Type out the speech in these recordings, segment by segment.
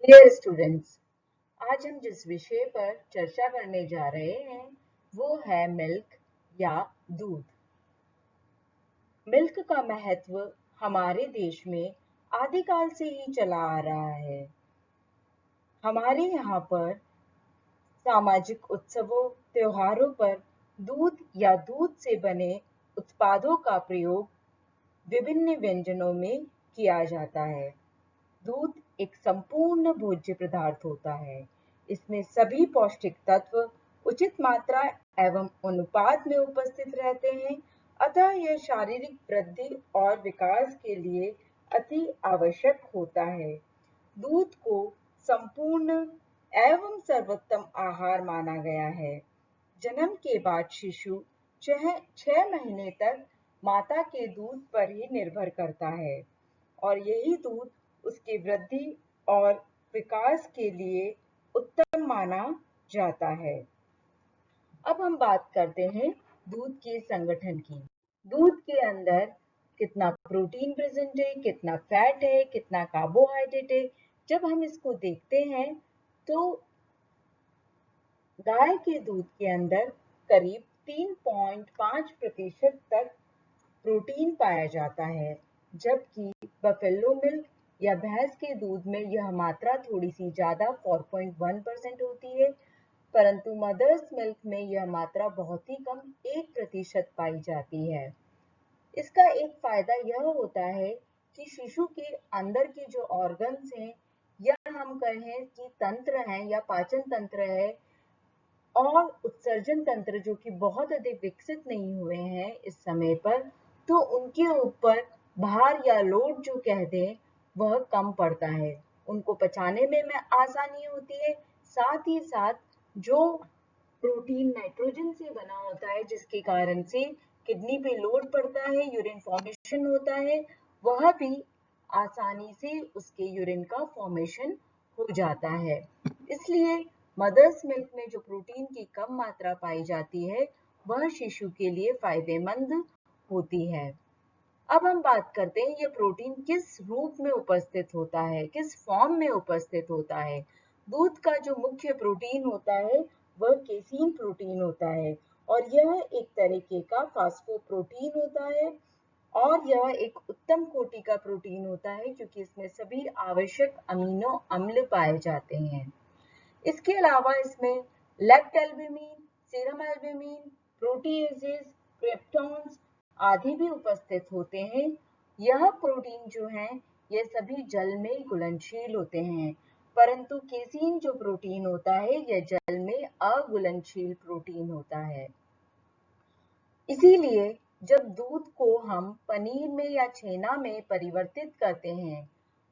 Dear students, आज हम जिस विषय पर चर्चा करने जा रहे हैं वो है मिल्क या दूध। मिल्क का महत्व हमारे देश में आदिकाल से ही चला आ रहा है। हमारे यहाँ पर सामाजिक उत्सवों, त्योहारों पर दूध या दूध से बने उत्पादों का प्रयोग विभिन्न व्यंजनों में किया जाता है। दूध एक संपूर्ण भोज्य पदार्थ होता है। इसमें सभी पौष्टिक तत्व उचित मात्रा एवं अनुपात में उपस्थित रहते हैं, अतः यह शारीरिक वृद्धि और विकास के लिए अति आवश्यक होता है। दूध को संपूर्ण एवं सर्वोत्तम आहार माना गया है। जन्म के बाद शिशु 6 महीने तक माता के दूध पर ही निर्भर करता है और यही दूध उसकी वृद्धि और विकास के लिए उत्तम माना जाता है। अब हम बात करते हैं दूध के संगठन की। दूध के अंदर कितना प्रोटीन प्रेजेंट है, कितना फैट है, कितना कार्बोहाइड्रेट है। जब हम इसको देखते हैं तो गाय के दूध के अंदर करीब 3.5% तक प्रोटीन पाया जाता है, जबकि बफेलो मिल्क या भैंस के दूध में यह मात्रा थोड़ी सी ज्यादा 4.1% होती है, परंतु मदर्स मिल्क में यह मात्रा बहुत ही कम 1% पाई जाती है। इसका एक फायदा यह होता है कि शिशु के अंदर के जो ऑर्गन्स हैं या हम कहें कि तंत्र हैं या पाचन तंत्र है और उत्सर्जन तंत्र जो कि बहुत अधिक विकसित नहीं हुए हैं इस समय पर, तो उनके ऊपर भार या लोड जो कह दें वह कम पड़ता है। उनको पचाने में आसानी होती है, साथ ही साथ जो प्रोटीन नाइट्रोजन से बना होता है जिसके कारण से किडनी पे लोड पड़ता है, यूरिन फॉर्मेशन होता है, वह भी आसानी से उसके यूरिन का फॉर्मेशन हो जाता है। इसलिए मदर्स मिल्क में जो प्रोटीन की कम मात्रा पाई जाती है वह शिशु के लिए फायदेमंद होती है। अब हम बात करते हैं ये प्रोटीन किस रूप में उपस्थित होता है, किस फॉर्म में उपस्थित होता है। दूध का जो मुख्य प्रोटीन होता है वह केसीन प्रोटीन होता है और यह एक तरीके का फास्फोप्रोटीन होता है और यह एक उत्तम कोटि का प्रोटीन होता है क्योंकि इसमें सभी आवश्यक अमीनो अम्ल पाए जाते हैं। इसके अलावा इसमें लेक्ट एल्ब्यूमिन, सीरम एल्ब्यूमिन, प्रोटीएजेस, क्रिप्टॉन्स आदि भी उपस्थित होते हैं। यह प्रोटीन जो है ये सभी जल में घुलनशील होते हैं, परंतु केसीन जो प्रोटीन होता है यह जल में अघुलनशील प्रोटीन होता है। इसीलिए जब दूध को हम पनीर में या छेना में परिवर्तित करते हैं,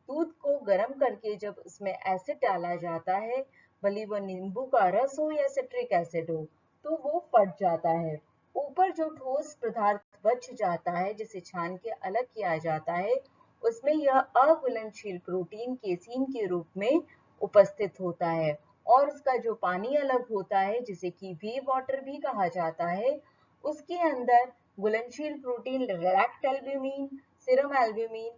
दूध को गर्म करके जब उसमें एसिड डाला जाता है, भले वह नींबू का रस हो या सिट्रिक एसिड हो, तो वो फट जाता है। ऊपर जो ठोस पदार्थ बच जाता है जिसे छान के अलग किया जाता है, उसमें यह अघुलनशील प्रोटीन केसीन के रूप में उपस्थित होता है और उसका जो पानी अलग होता है जिसे कि वी वाटर भी कहा जाता है, उसके अंदर घुलनशील protein lactalbumin, serum albumin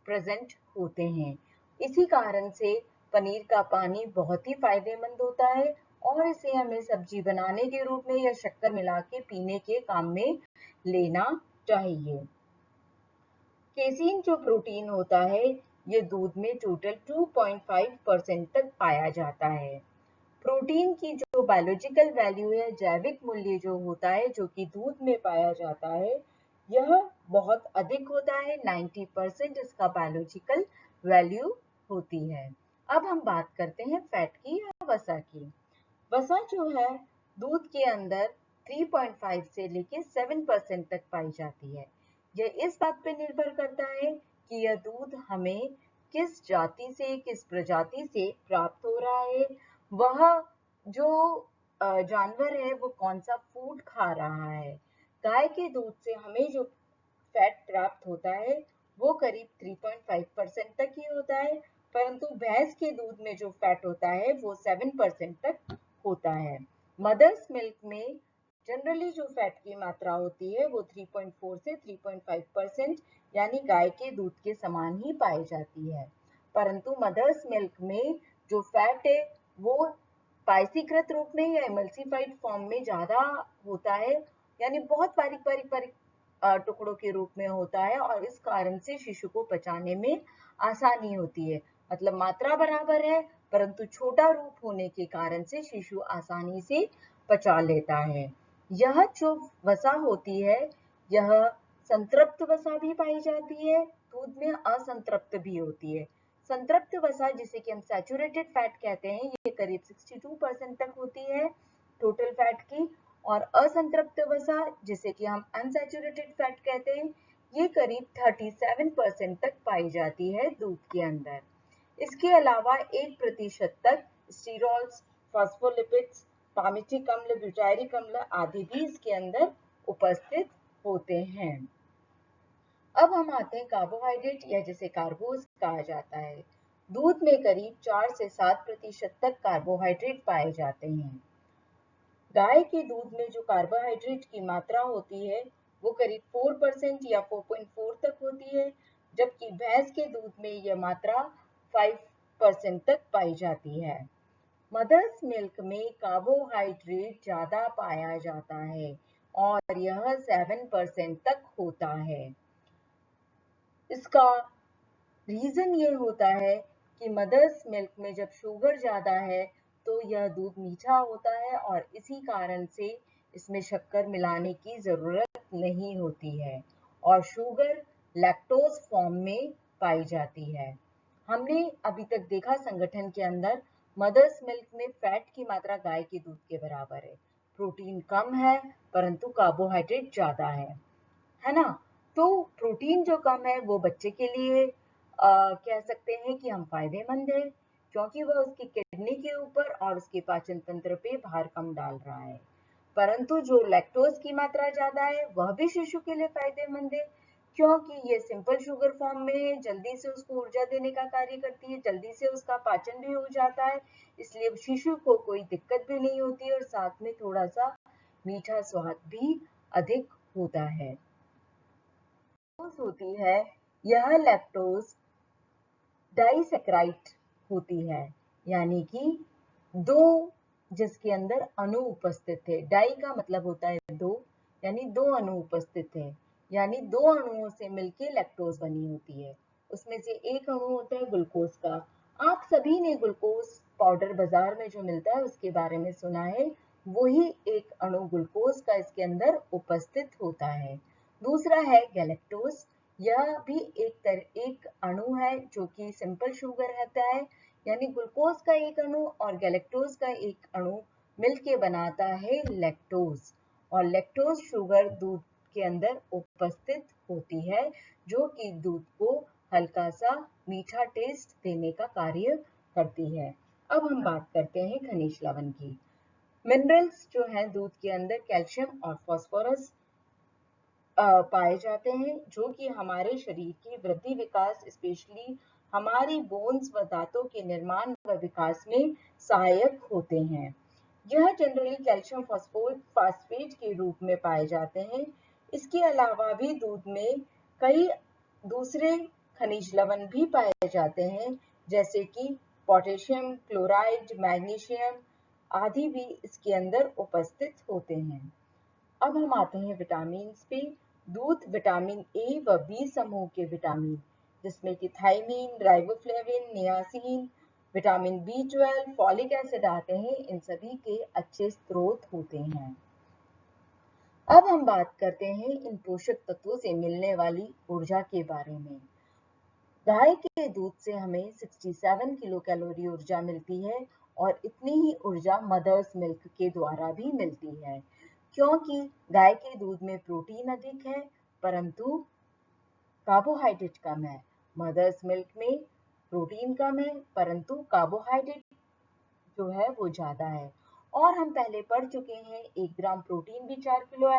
present होते हैं। इसी कारण से पनीर का पानी बहुत ही फायदेमंद होता है और इसे हमें सब्जी बनाने के रूप में या शक्कर मिला के पीने के काम में लेना चाहिए। केसीन जो प्रोटीन होता है ये दूध में टोटल 2.5% तक पाया जाता है। प्रोटीन की जो बायोलॉजिकल वैल्यू है, जैविक मूल्य जो होता है जो कि दूध में पाया जाता है, यह बहुत अधिक होता है। 90% इसका बायोलॉजिकल वैल्यू होती है। अब हम बात करते हैं फैट की या वसा की। वसा जो है दूध के अंदर 3.5 से लेके 7% तक पाई जाती है। यह इस बात पे निर्भर करता है कि यह दूध हमें किस जाति से, किस प्रजाति से प्राप्त हो रहा है, वह जो जानवर है वो कौन सा फूड खा रहा है। गाय के दूध से हमें जो फैट प्राप्त होता है वो करीब 3.5% तक ही होता है, परंतु भैंस के दूध में जो फैट होता है वो 7% तक होता है। मदर्स मिल्क में जनरली जो फैट की मात्रा होती है वो 3.4 से 3.5% यानी गाय के दूध के समान ही पाई जाती है, परंतु मदर्स मिल्क में जो फैट है वो पाइसीकृत रूप में या एमल्सिफाइड फॉर्म में ज्यादा होता है, यानी बहुत बारीक बारीक बारीक टुकड़ों के रूप में होता है, और इस कारण से शिशु को पचाने में आसानी होती है। मतलब मात्रा बराबर है परंतु छोटा रूप होने के कारण से शिशु आसानी से पचा लेता है। यह जो वसा होती है यह संतृप्त वसा भी पाई जाती है, दूध में असंतृप्त भी होती है। संतृप्त वसा जिसे कि हम सैचुरेटेड फैट कहते हैं, ये करीब 62% तक होती है टोटल फैट की, और असंतृप्त वसा जिसे कि हम अनसैचुरेटेड फैट कहते हैं, ये करीब 37% तक पाई जाती है दूध के अंदर। इसके अलावा 1% तक स्टीरॉल्स, फॉस्फोलिपिड्स, पामिटिक अम्ल, ब्यूटायरिक अम्ल आदि भी इसके अंदर उपस्थित होते हैं। अब हम आते हैं कार्बोहाइड्रेट या जिसे कार्बोज कहा जाता है। दूध में करीब 4 से 7% तक कार्बोहाइड्रेट पाए जाते हैं। गाय के दूध में जो कार्बोहाइड्रेट की मात्रा होती है वो करीब 4% या 4.4 तक होती है, जबकि भैंस के दूध में यह मात्रा 5% तक पाई जाती है। मदर्स मिल्क में कार्बोहाइड्रेट ज्यादा पाया जाता है और यह 7% तक होता है। इसका रीजन ये होता है कि मदर्स मिल्क में जब शुगर ज्यादा है तो यह दूध मीठा होता है और इसी कारण से इसमें शक्कर मिलाने की जरूरत नहीं होती है और शुगर लैक्टोज फॉर्म में पाई जाती है। हमने अभी तक देखा संगठन के अंदर मदर्स मिल्क में फैट की मात्रा गाय के दूध के बराबर है, प्रोटीन कम है परंतु कार्बोहाइड्रेट ज्यादा है ना। तो प्रोटीन जो कम है वो बच्चे के लिए कह सकते हैं कि हम फायदेमंद है, क्योंकि वह उसकी किडनी के ऊपर और उसके पाचन तंत्र पे भार कम डाल रहा है। परंतु जो लैक्टोज की मात्रा ज्यादा है वह भी शिशु के लिए फायदेमंद है, क्योंकि ये सिंपल शुगर फॉर्म में जल्दी से उसको ऊर्जा देने का कार्य करती है, जल्दी से उसका पाचन भी हो जाता है, इसलिए शिशु को कोई दिक्कत भी नहीं होती और साथ में थोड़ा सा मीठा स्वाद भी अधिक होता है। होती है यह लैक्टोज डाइसैकराइड होती है, यानी कि दो जिसके अंदर अणु उपस्थित है। डाई का मतलब होता है दो, यानी दो अणु उपस्थित है, यानी दो अणुओं से मिलकर लैक्टोज बनी होती है। उसमें से एक अणु होता है ग्लूकोज का। आप सभी ने ग्लूकोज पाउडर बाजार में जो मिलता है उसके बारे में सुना है, वही एक अणु ग्लूकोज का इसके अंदर उपस्थित होता है। दूसरा है गैलेक्टोज, यह भी एक अणु है जो कि सिंपल शुगर रहता है, यानी ग्लूकोज का एक अणु और गैलेक्टोज का एक अणु मिलके बनाता है लैक्टोज, और लैक्टोज शुगर दूध के अंदर उपस्थित होती है जो कि दूध को हल्का सा मीठा टेस्ट देने का कार्य करती है। अब हम बात करते हैं खनिज लवण की। मिनरल्स जो है दूध के अंदर कैल्शियम और फास्फोरस पाए जाते हैं, जो कि हमारे शरीर की वृद्धि विकास, स्पेशली हमारी बोन्स व दांतों के निर्माण व विकास में सहायक होते हैं। यह जनरली कैल्शियम फास्फेट के रूप में पाए जाते हैं। इसके अलावा भी दूध में कई दूसरे खनिज लवण भी पाए जाते हैं, जैसे कि पोटेशियम क्लोराइड, मैग्नीशियम आदि भी इसके अंदर उपस्थित होते हैं। अब हम आते हैं विटामिन पे। दूध विटामिन ए व बी समूह के विटामिन, जिसमें कि thiamine, riboflavin, niacin, vitamin B12, folic acid आते हैं, इन सभी के अच्छे स्रोत होते हैं। अब हम बात करते हैं इन पोषक तत्वों से मिलने वाली ऊर्जा के बारे में। गाय के दूध से हमें 67 किलो कैलोरी ऊर्जा मिलती है और इतनी ही ऊर्जा मदर्स मिल्क के द्वारा भी मिलती है, क्योंकि गाय के दूध में प्रोटीन अधिक है परंतु कार्बोहाइड्रेट कम है। मदर्स मिल्क में प्रोटीन कम है परंतु कार्बोहाइड्रेट जो है वो ज्यादा है। और हम पहले पढ़ चुके हैं 1 ग्राम प्रोटीन भी 4 किलो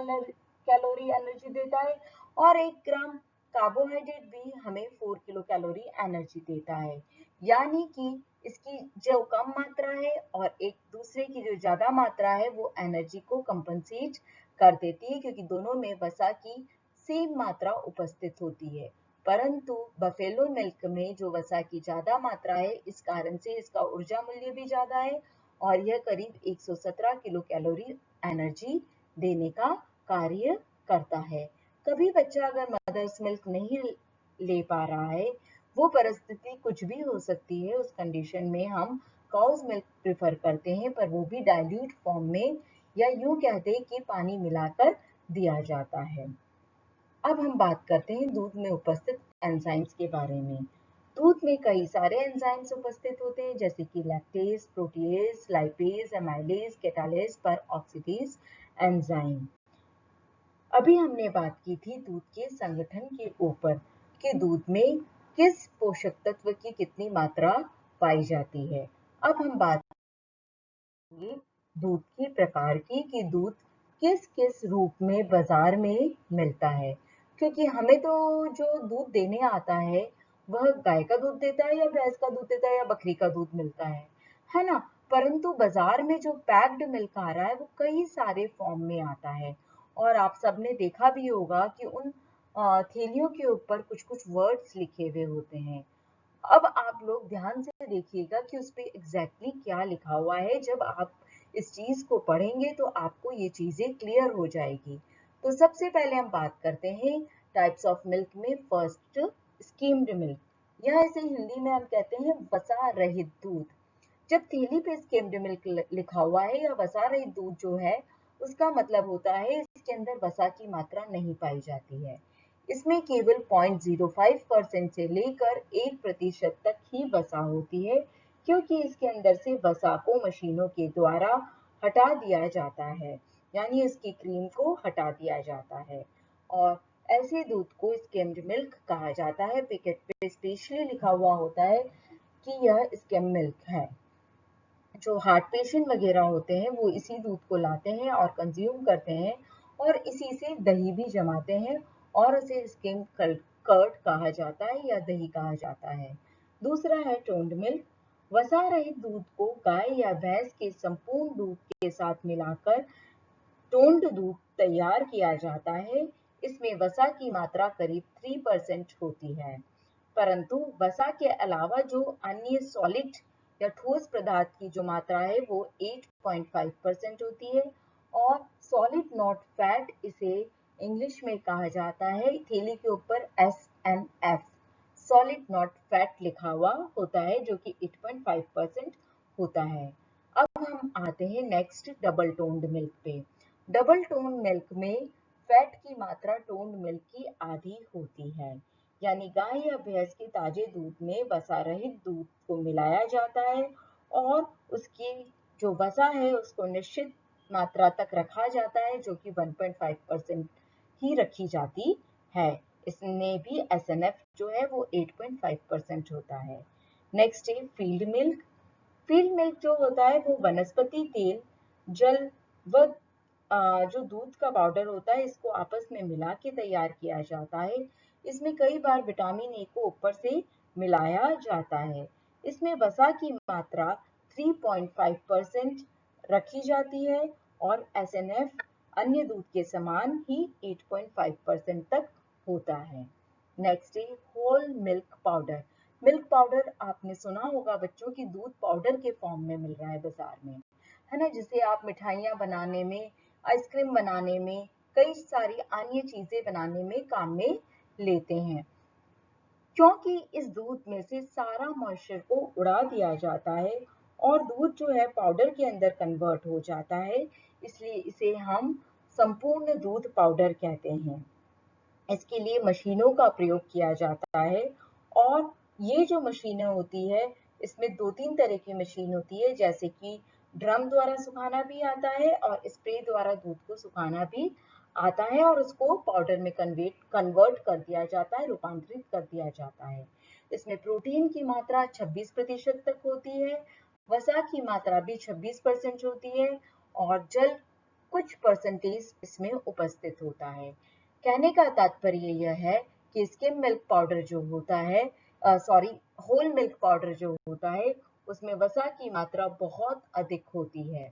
कैलोरी एनर्जी देता है और 1 ग्राम कार्बोहाइड्रेट भी हमें 4 किलो कैलोरी एनर्जी देता है, यानी कि इसकी जो कम मात्रा है और एक दूसरे की जो ज्यादा मात्रा है वो एनर्जी को कंपनसेट कर देती है, क्योंकि दोनों में वसा की सेम मात्रा उपस्थित होती है। परंतु बफेलो मिल्क में जो वसा की ज्यादा मात्रा है, इस कारण से इसका ऊर्जा मूल्य भी ज्यादा है और यह करीब 117 किलो कैलोरी एनर्जी देने का कार्य करता है। कभी बच्चा अगर मदर्स मिल्क नहीं ले पा रहा है, वो परिस्थिति कुछ भी हो सकती है, उस कंडीशन में हम काउज मिल्क प्रेफर करते हैं, पर वो भी डाइल्यूट फॉर्म में या यूं कहते हैं कि पानी मिलाकर दिया जाता है। अब हम बात करते हैं दूध में उपस्थित एंजाइम्स के बारे में। दूध में कई सारे एंजाइम्स उपस्थित होते हैं, जैसे कि lactase, protease, lipase, amylase, catalase पर ऑक्सीडेज एंजाइम। अभी हमने बात की थी दूध के संगठन के ऊपर कि दूध में किस पोषक तत्व की कितनी मात्रा पाई जाती है। अब हम बात करेंगे दूध के प्रकार की कि दूध किस किस रूप में बाजार में मिलता है, क्योंकि हमें तो जो दूध देने आता है वह गाय का दूध देता है या भैंस का दूध देता है या बकरी का दूध मिलता है ना। परंतु बाजार में जो पैक्ड मिल्क आ रहा है वो कई सारे फॉर्म में आता है और आप सबने देखा भी होगा कि उन थैलियों के ऊपर कुछ कुछ वर्ड्स लिखे हुए होते हैं। अब आप लोग ध्यान से देखिएगा कि उस पे एग्जैक्टली क्या लिखा हुआ है। जब आप इस चीज को पढ़ेंगे तो आपको ये चीजें क्लियर हो जाएगी। तो सबसे पहले हम बात करते हैं टाइप्स ऑफ मिल्क में। फर्स्ट, स्कीम्ड मिल्क, या इसे हिंदी में हम कहते हैं वसा रहित दूध। जब थैली पे स्किम्ड मिल्क लिखा हुआ है या वसा रहित दूध जो है, उसका मतलब होता है इसके अंदर वसा की मात्रा नहीं पाई जाती है। इसमें केवल 0.05% से लेकर 1% तक ही वसा होती है, क्योंकि इसके अंदर से वसा को मशीनों के द्वारा हटा दिया जाता है, यानी इसकी क्रीम को हटा दिया जाता है और ऐसे दूध को स्किम्ड मिल्क कहा जाता है। पैकेट पे स्पेशली लिखा हुआ होता है कि यह स्किम मिल्क है। जो हार्ट पेशेंट वगैरह होते हैं वो इसी दूध को लाते हैं और कंज्यूम करते हैं और इसी से दही भी जमाते हैं और उसे स्किम कर्ड कहा जाता है या दही कहा जाता है। दूसरा है टोन्ड मिल्क। वसा रहित दूध को गाय या भैंस के संपूर्ण दूध के साथ मिलाकर टोन्ड दूध तैयार किया जाता है। इसमें वसा की मात्रा करीब 3% होती है, परंतु वसा के अलावा जो अन्य सॉलिड या ठोस पदार्थ की जो मात्रा है वो 8.5% होती है और सॉलिड नॉट फैट इसे इंग्लिश में कहा जाता है। थैली के ऊपर SNF, सॉलिड नॉट फैट लिखा हुआ होता है, जो कि 8.5% होता है। अब हम आते हैं नेक्स्ट डबल टोन्ड मिल्क पे। डबल टोन मिल्क में फैट की मात्रा टोन्ड मिल्क की आधी होती है, यानी गाय या भैंस के ताजे दूध में वसा रहित दूध को मिलाया जाता है और उसकी जो वसा है उसको निश्चित मात्रा तक रखा जाता है, जो कि 1.5% ही रखी जाती है। इसमें भी SNF जो है वो 8.5% होता है। नेक्स्ट है फील्ड मिल्क। फील्ड मिल्क जो होता है वो वनस्पति तेल, जल व जो दूध का पाउडर होता है इसको आपस में मिला के तैयार किया जाता है। इसमें कई बार विटामिन ए को ऊपर से मिलाया जाता है। इसमें वसा की मात्रा 3.5% रखी जाती है और SNF अन्य दूध के समान ही 8.5% तक होता है। नेक्स्ट है whole milk powder. Milk powder आपने सुना होगा बच्चों की दूध पाउडर के फॉर्म में मिल रहा है बाजार में, है ना, जिसे आप मिठाइयाँ बनाने में, आइसक्रीम बनाने में, कई सारी अन्य चीजें बनाने में काम में लेते हैं। क्योंकि इस दूध में से सारा मॉइस्चर को उड़ा दिया जाता है और दूध जो है पाउडर के अंदर कन्वर्ट हो जाता है, इसलिए इसे हम संपूर्ण दूध पाउडर कहते हैं। इसके लिए मशीनों का प्रयोग किया जाता है और ये जो मशीनें होती है इसमें 2-3 तरह की मशीन होती है, जैसे कि ड्रम द्वारा सुखाना भी आता है और स्प्रे द्वारा दूध को सुखाना भी आता है और उसको पाउडर में कन्वर्ट कर दिया जाता है, रूपांतरित कर दिया जाता है। इसमें प्रोटीन की मात्रा 26% तक होती है, वसा की मात्रा भी 26% होती है और जल कुछ परसेंटेज इसमें उपस्थित होता है। कहने का तात्पर्य यह है कि स्किम मिल्क पाउडर जो होता है, होल मिल्क पाउडर जो होता है उसमें वसा की मात्रा बहुत अधिक होती है।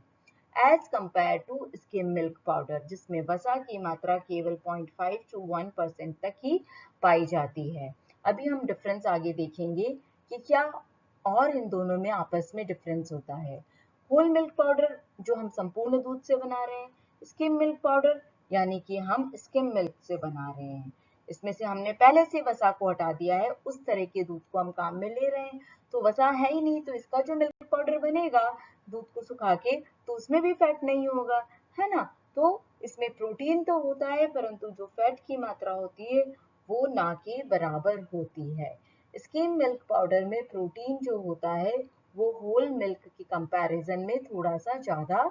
As compare to skim milk powder, जिसमें वसा की मात्रा केवल 0.5 to 1% तक ही पाई जाती है। अभी हम डिफरेंस आगे देखेंगे कि क्या और इन दोनों में आपस में डिफरेंस होता है। होल मिल्क पाउडर जो हम संपूर्ण दूध से बना रहे हैं, स्किम मिल्क पाउडर यानी कि हम स्किम मिल्क से बना रहे हैं। इसमें से हमने पहले से वसा को हटा दिया है, उस तरह के दूध को हम काम में ले रहे हैं, तो वसा है ही नहीं, तो इसका जो मिल्क पाउडर बनेगा दूध को सुखा के, तो उसमें भी फैट नहीं होगा, है ना। तो इसमें प्रोटीन तो होता है, परंतु जो फैट की मात्रा होती है वो ना के बराबर होती है। स्किम मिल्क पाउडर में प्रोटीन जो होता है वो होल मिल्क के कंपैरिजन में थोड़ा सा ज्यादा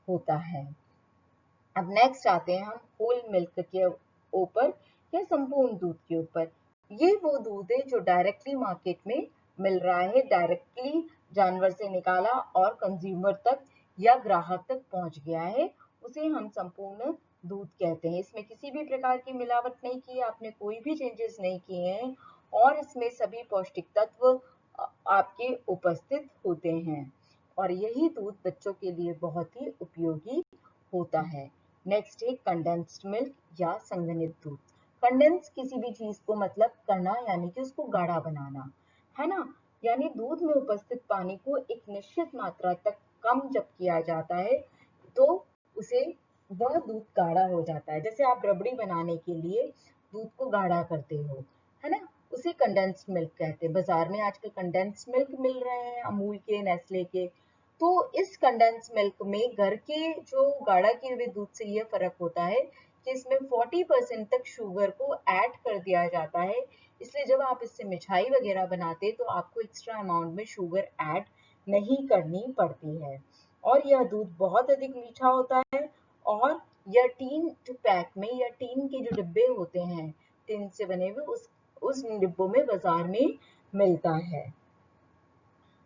होता है। अब नेक्स्ट आते हैं हम होल मिल्क के ऊपर या संपूर्ण दूध के ऊपर। ये वो दूध है जो डायरेक्टली मार्केट में मिल रहा है, डायरेक्टली जानवर से निकाला और कंज्यूमर तक या ग्राहक तक पहुंच गया है, उसे हम संपूर्ण दूध कहते हैं। इसमें किसी भी प्रकार की मिलावट नहीं की है, आपने कोई भी चेंजेस नहीं किए हैं और इसमें सभी पौष्टिक तत्व आपके उपस्थित होते हैं और यही दूध बच्चों के लिए बहुत ही उपयोगी होता है। नेक्स्ट है कंडेंस्ड मिल्क या संघनित दूध। कंडेंस किसी भी चीज को मतलब करना यानी कि उसको गाढ़ा बनाना, है ना। यानी दूध में उपस्थित पानी को एक निश्चित मात्रा तक कम जब किया जाता है तो उसे वह दूध गाढ़ा हो जाता है। जैसे आप रबड़ी बनाने के लिए दूध को गाढ़ा करते हो, है ना, उसे कंडेंस्ड मिल्क कहते हैं। बाजार में आजकल कंडेंस्ड मिल्क मिल रहे हैं, अमूल के, नेस्ले के। तो इस कंडेंस मिल्क में घर के जो गाढ़ा किए हुए दूध से यह फर्क होता है कि इसमें 40% तक शुगर को ऐड कर दिया जाता है, इसलिए जब आप इससे मिठाई वगैरह बनाते तो आपको एक्स्ट्रा अमाउंट में शुगर ऐड नहीं करनी पड़ती है। और यह दूध बहुत अधिक मीठा होता है और यह टीन टू पैक में या टीन के जो डिब्बे होते हैं टीन से बने हुए उस डिब्बों में बाजार में मिलता है।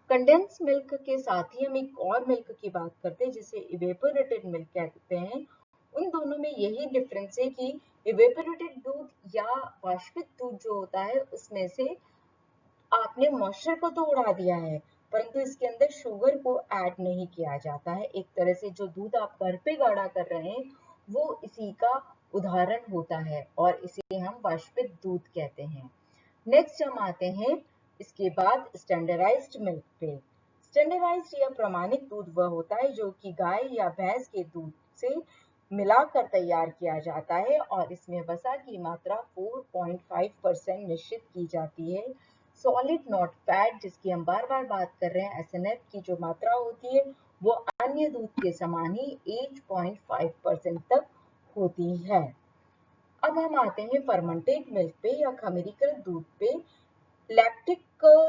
कंडेंस मिल्क के साथ ही हम एक और मिल्क की बात करते हैं जिसे इवेपोरेटेड मिल्क कहते हैं। उन दोनों में यही डिफरेंस है कि इवेपोरेटेड दूध या वाष्पित दूध जो होता है उसमें से आपने मॉइस्चर को तो उड़ा दिया है, परंतु इसके अंदर शुगर को ऐड नहीं किया जाता है। एक तरह से जो दूध आप घर पे गाढ़ा कर रहे हैं वो इसी का उदाहरण होता है और इसे हम वाष्पित दूध कहते हैं। नेक्स्ट हम आते हैं इसके बाद स्टैंडर्डाइज्ड मिल्क पे। स्टैंडर्डाइज्ड या प्रमाणित दूध वह होता है जो कि गाय या भैंस के दूध से मिलाकर तैयार किया जाता है और इसमें वसा की मात्रा 4.5% निश्चित की जाती है। सॉलिड नॉट फैट जिसकी हम बार बार बात कर रहे हैं, एसएनएफ की जो मात्रा होती है वो अन्य दूध के समान ही 8.5% तक होती है। अब हम आते हैं फर्मेंटेड मिल्क पे या खमीरीकृत दूध पे। लैक्टिक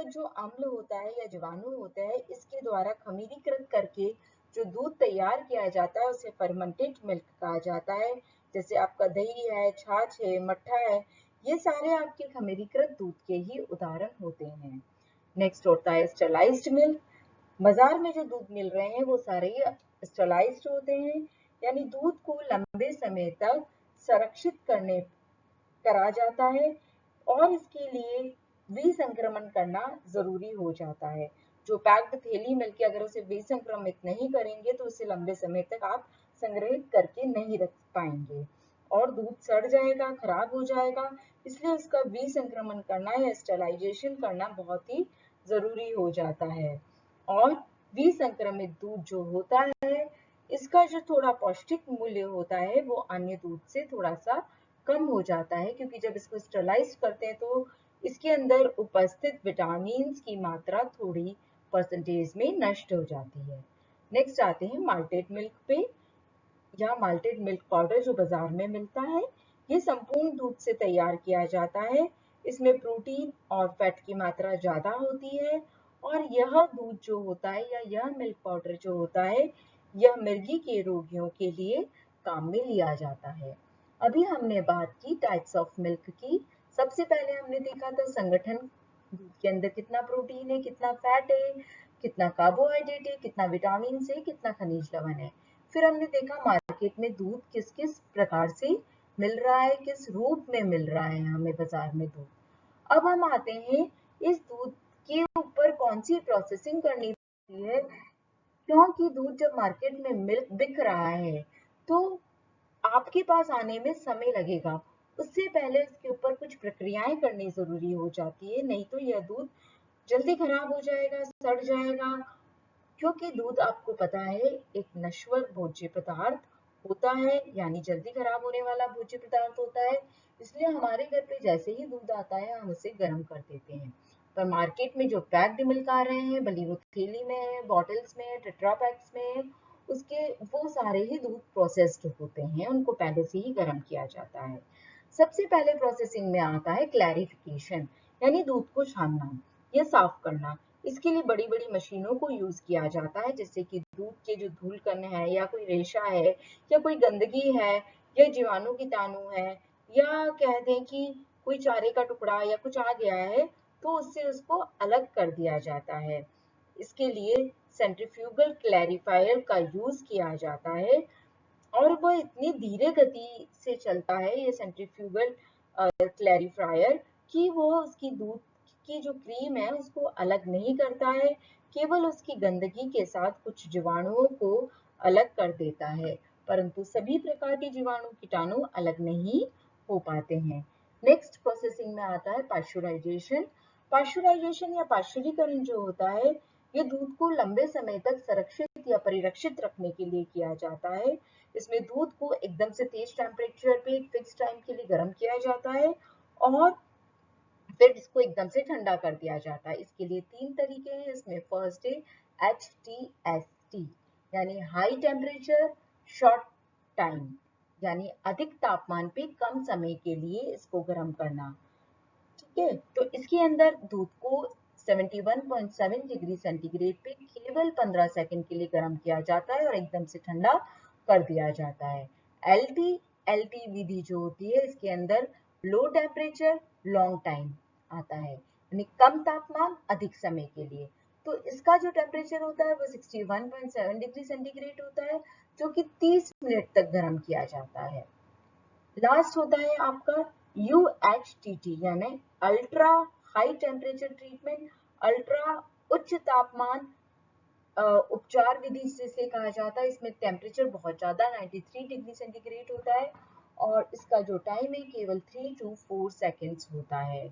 जो अम्ल होता है या जीवाणु होता है इसके द्वारा खमीरीकृत करके जो दूध तैयार किया जाता है उसे फर्मेंटेड मिल्क कहा जाता है। जैसे आपका दही है, छाछ है, मट्ठा है, ये सारे आपके खमीरीकृत दूध के ही उदाहरण होते हैं। नेक्स्ट होता है स्टरलाइज्ड मिल्क। बाजार में जो दूध मिल रहे हैं वो सारे ही स्टरलाइज्ड होते हैं, यानी दूध को लंबे समय तक संरक्षित करा जाता है और इसके लिए विसंक्रमण करना जरूरी हो जाता है। जो पैक्ड थैली मिल्क अगर उसे विसंक्रमित नहीं करेंगे तो उसे लंबे समय तक आप संग्रहित करके नहीं रख पाएंगे और दूध सड़ जाएगा, खराब हो जाएगा। इसलिए उसका विसंक्रमण करना या स्टरलाइजेशन करना बहुत ही जरूरी हो जाता है। और विसंक्रमित दूध जो होता है इसका जो थोड़ा पौष्टिक मूल्य होता है वो अन्य दूध से थोड़ा सा कम हो जाता है, क्योंकि जब इसको स्टरलाइज करते हैं तो इसके अंदर उपस्थित विटामिन की मात्रा थोड़ी परसेंटेज में नष्ट हो जाती है। नेक्स्ट आते हैं माल्टेड मिल्क पे या माल्टेड मिल्क पाउडर जो बाजार में मिलता है। ये संपूर्ण दूध से तैयार किया जाता है, इसमें प्रोटीन और फैट की मात्रा ज्यादा होती है और यह दूध जो होता है या यह मिल्क पाउडर जो होता है यह मिर्गी के रोगियों के लिए काम में लिया जाता है। अभी हमने बात की टाइप्स ऑफ मिल्क की। सबसे पहले हमने देखा था संगठन, दूध के अंदर कितना प्रोटीन है, कितना फैट है, कितना कार्बोहाइड्रेट है, कितना विटामिन है, कितना खनिज लवण है। फिर हमने देखा मार्केट में दूध किस किस प्रकार से मिल रहा है, किस रूप में मिल रहा है हमें बाजार में दूध। अब हम आते हैं इस दूध के ऊपर कौन सी प्रोसेसिंग करनी पड़ती है, क्योंकि दूध जब मार्केट में मिल्क बिक रहा है तो आपके पास आने में समय लगेगा। उससे पहले इसके ऊपर कुछ प्रक्रियाएं करनी जरूरी हो जाती है, नहीं तो यह दूध जल्दी खराब हो जाएगा, सड़ जाएगा। क्योंकि दूध आपको पता है एक नश्वर भोज्य पदार्थ होता है, यानी जल्दी खराब होने वाला भोज्य पदार्थ होता है। इसलिए हमारे घर पे जैसे ही दूध आता है हम उसे गर्म कर देते हैं। पर मार्केट में जो पैक्ड मिल्क आ रहे हैं, भली वो थैली में है, बॉटल्स में है, टेट्रा पैक्स में है, उसके वो सारे ही दूध प्रोसेस्ड होते हैं, उनको पहले से ही गर्म किया जाता है। सबसे पहले प्रोसेसिंग में आता है क्लैरिफिकेशन, यानी दूध को छानना या साफ करना। इसके लिए बड़ी बड़ी मशीनों को यूज किया जाता है, जैसे कि दूध के जो धूल कण है या कोई रेशा है या कोई गंदगी है या जीवाणु कीटाणु है या कह दें कि कोई चारे का टुकड़ा या कुछ आ गया है, तो उससे उसको अलग कर दिया जाता है। इसके लिए सेंट्रीफ्यूगल क्लैरिफायर का यूज किया जाता है और वह इतनी धीरे गति से चलता है ये सेंट्रीफ्यूगल क्लैरिफायर कि वो उसकी दूध की जो क्रीम है उसको अलग नहीं करता है, केवल उसकी गंदगी के साथ कुछ जीवाणुओं को अलग कर देता है, परंतु सभी प्रकार के जीवाणु कीटाणु अलग नहीं हो पाते हैं। नेक्स्ट प्रोसेसिंग में आता है पाश्चराइजेशन। पाश्चराइजेशन या पाश्चुरीकरण जो होता है ये दूध को लंबे समय तक संरक्षित या परिरक्षित रखने के लिए किया जाता है। इसमें दूध को एकदम से तेज टेम्परेचर पे एक फिक्स टाइम के लिए गर्म किया जाता है और फिर इसको एकदम से ठंडा कर दिया जाता है। इसके लिए 3 तरीके हैं। इसमें फर्स्ट है HTST, यानी हाई टेम्परेचर शॉर्ट टाइम, यानी अधिक तापमान पे कम समय के लिए इसको गर्म करना। ठीक है, तो इसके अंदर दूध को 71.7 डिग्री सेंटीग्रेड पे केवल 15 सेकंड के लिए गर्म किया जाता है और एकदम से ठंडा कर दिया जाता है। LT विधि जो होती है इसके अंदर लो टेम्परेचर लॉन्ग टाइम आता है, यानी कम तापमान अधिक समय के लिए। तो इसका जो टेम्परेचर होता है वो 61.7 डिग्री सेंटीग्रेड होता है, जो कि 30 मिनट तक गर्म किया जाता है। लास्ट होता है आपका UHTT, यानी ultra high temperature treatment, ultra उच्च तापमान उपचार विधि जिसे कहा जाता है। इसमें टेम्परेचर बहुत ज्यादा 93 डिग्री सेंटीग्रेड होता है और इसका जो टाइम है केवल 3 to 4 सेकेंड्स होता है।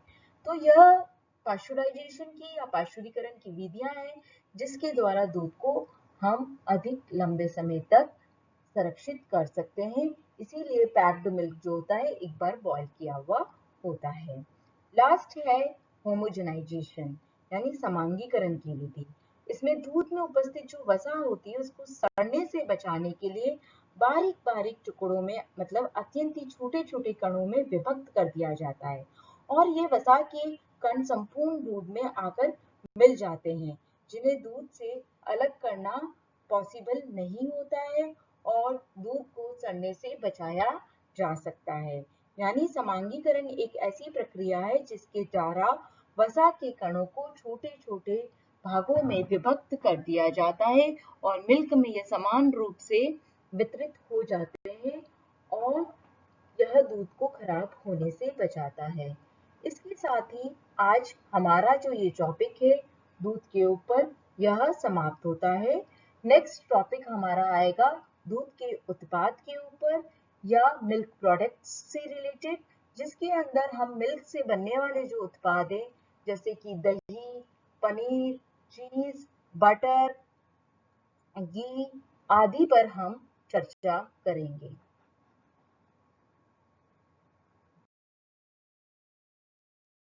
तो यह पाश्चराइजेशन की या पाश्चुरीकरण की विधियां हैं जिसके द्वारा दूध को हम अधिक लंबे समय तक संरक्षित कर सकते हैं। इसीलिए पैक्ड मिल्क जो होता है एक बार बॉईल किया हुआ होता है। लास्ट है होमोजेनाइजेशन, यानी समांगीकरण की विधि। इसमें दूध में उपस्थित जो वसा होती है उसको सड़ने से बचाने के लिए बारीक बारीक टुकड़ों में, मतलब अत्यंत ही छोटे छोटे कणों में विभक्त कर दिया जाता है और ये वसा के कण संपूर्ण दूध में आकर मिल जाते हैं, जिन्हें दूध से अलग करना पॉसिबल नहीं होता है और दूध को सड़ने से बचाया जा सकता है। यानी समांगीकरण एक ऐसी प्रक्रिया है जिसके द्वारा वसा के कणों को छोटे छोटे भागों में विभक्त कर दिया जाता है और मिल्क में ये समान रूप से वितरित हो जाते हैं और यह दूध को खराब होने से बचाता है। इसके साथ ही आज हमारा जो ये टॉपिक है दूध के ऊपर, यह समाप्त होता है। नेक्स्ट टॉपिक हमारा आएगा दूध के उत्पाद के ऊपर या मिल्क प्रोडक्ट्स से रिलेटेड, जिसके अंदर हम मिल्क से बनने वाले जो उत्पाद हैं जैसे कि दही, पनीर, चीज, बटर, घी आदि पर हम चर्चा करेंगे।